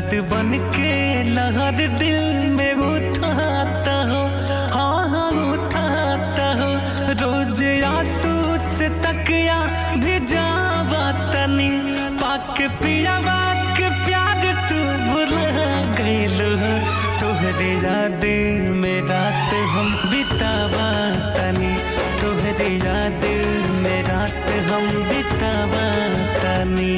दर्द बन के लहर दिल में उठाता हो, हाँ हाँ उठाता हो। रोज आंसू से तकिया भिजावा तनी, पाके पियावा के प्यार तू भुला गइल हो। तोहरे याद में रात हम बितावा तनी, तोहरे याद में रात हम बितावा तनी।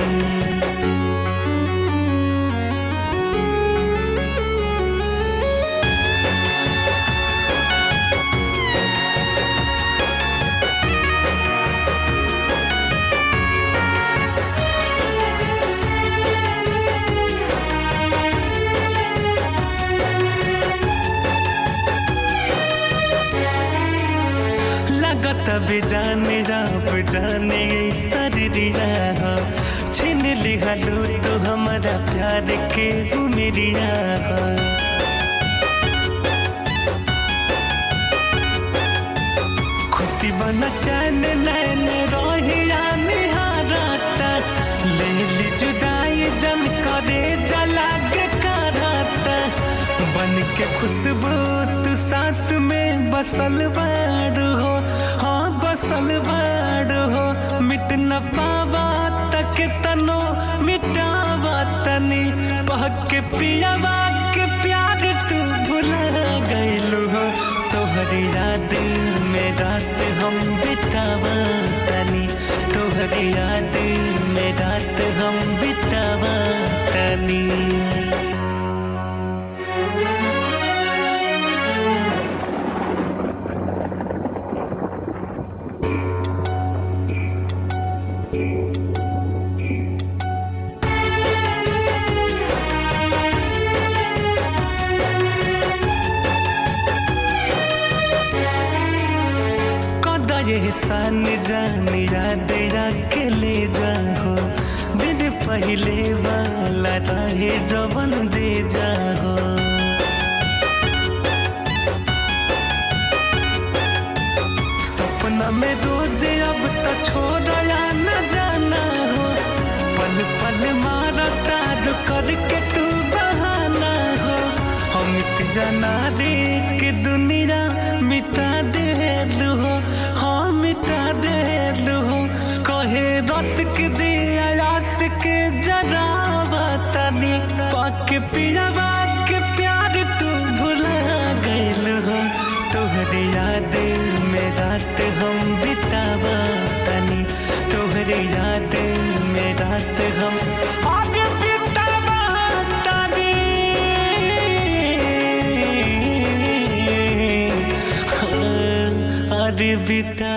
तब जाने रब जाने शरीरिया हो, छीन लिहलो तो हमारा प्यार के उमरिया हो। खुशी बना चैन नैन रोहिया निहारता, ले ली जुदाई जन करे जलाग कराता। बन के खुशबू तू सांस में बसल बाड़ हो, बसल बाड़ हो। मिट न पावा तक तनो मिटावा तनी, पहके पियावा के प्यार तू भुला गइल हो। तोहरी याद में रात हम बितावा तनी, तोहरी याद में रात हम बितावा तनी। एहसान जान याद के ले जाओ, दिन पहले वाला रहे जवन दे जाओ। सपना में रोज अब तो छोड़ा न जाना हो, पल पल मारा तार करके तू बहाना हो। हम जाना रे कि दुनिया मिटा दे हो, मिटा दे हो। कहे रस के दिया आस के जरावा तनी, पाके पियावा के प्यार तू भुला गइल हो। तोहरे याद में रात हम बितावा तनी, तोहरे याद में रात हम आगे बितावा तनी। आगे बिता